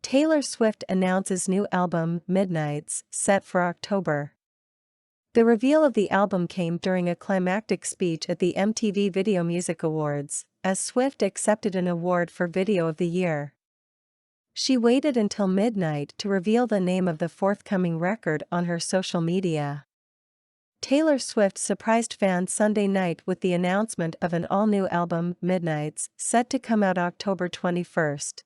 Taylor Swift announces new album, Midnights, set for October. The reveal of the album came during a climactic speech at the MTV Video Music Awards, as Swift accepted an award for Video of the Year. She waited until midnight to reveal the name of the forthcoming record on her social media. Taylor Swift surprised fans Sunday night with the announcement of an all-new album, Midnights, set to come out October 21st.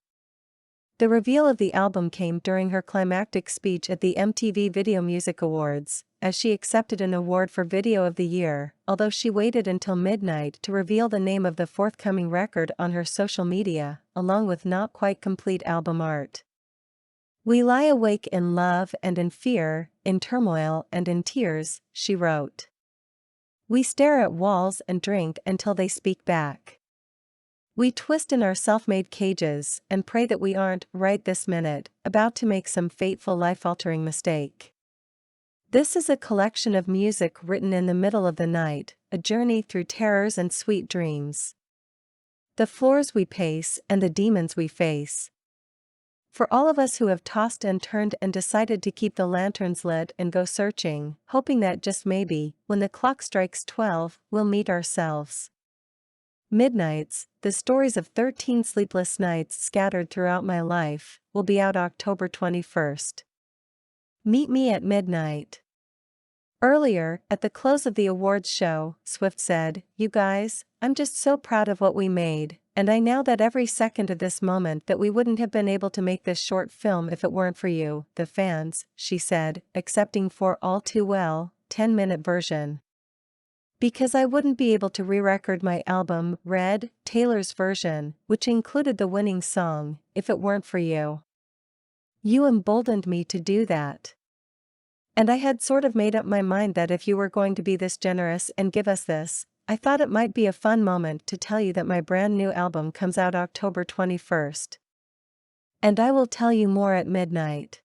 The reveal of the album came during her climactic speech at the MTV Video Music Awards, as she accepted an award for Video of the Year, although she waited until midnight to reveal the name of the forthcoming record on her social media, along with not quite complete album art. "We lie awake in love and in fear, in turmoil and in tears," she wrote. "We stare at walls and drink until they speak back. We twist in our self-made cages and pray that we aren't, right this minute, about to make some fateful life-altering mistake. This is a collection of music written in the middle of the night, a journey through terrors and sweet dreams. The floors we pace and the demons we face. For all of us who have tossed and turned and decided to keep the lanterns lit and go searching, hoping that just maybe, when the clock strikes 12, we'll meet ourselves. Midnights, the stories of 13 sleepless nights scattered throughout my life, will be out October 21st. Meet me at midnight." Earlier, at the close of the awards show, Swift said, "You guys, I'm just so proud of what we made, and I know that every second of this moment that we wouldn't have been able to make this short film if it weren't for you, the fans," she said, accepting for All Too Well, 10-minute version. "Because I wouldn't be able to re-record my album, Red, Taylor's version, which included the winning song, if it weren't for you. You emboldened me to do that. And I had sort of made up my mind that if you were going to be this generous and give us this, I thought it might be a fun moment to tell you that my brand new album comes out October 21st. And I will tell you more at midnight."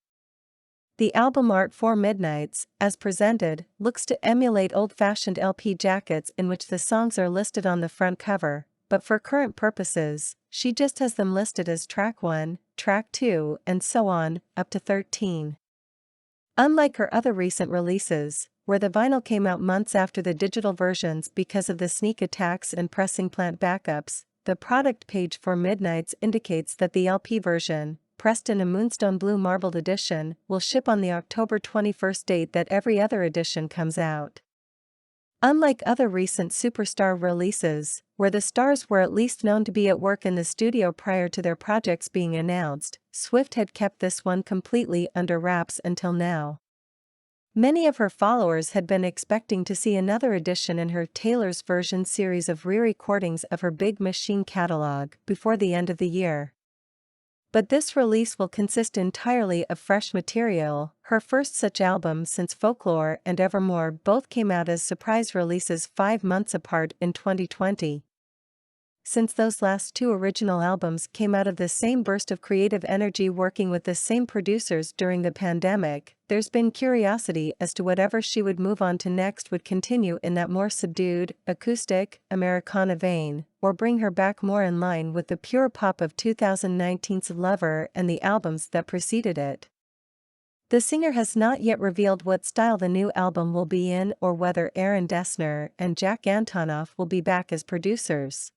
The album art for Midnights, as presented, looks to emulate old-fashioned LP jackets in which the songs are listed on the front cover, but for current purposes, she just has them listed as Track 1, Track 2, and so on, up to 13. Unlike her other recent releases, where the vinyl came out months after the digital versions because of the sneak attacks and pressing plant backups, the product page for Midnights indicates that the LP version, pressed in a Moonstone Blue Marbled edition, will ship on the October 21st date that every other edition comes out. Unlike other recent superstar releases, where the stars were at least known to be at work in the studio prior to their projects being announced, Swift had kept this one completely under wraps until now. Many of her followers had been expecting to see another edition in her Taylor's Version series of re-recordings of her Big Machine catalog before the end of the year. But this release will consist entirely of fresh material, her first such album since Folklore and Evermore both came out as surprise releases 5 months apart in 2020. Since those last two original albums came out of the same burst of creative energy working with the same producers during the pandemic, there's been curiosity as to whatever she would move on to next would continue in that more subdued, acoustic, Americana vein, or bring her back more in line with the pure pop of 2019's Lover and the albums that preceded it. The singer has not yet revealed what style the new album will be in or whether Aaron Dessner and Jack Antonoff will be back as producers.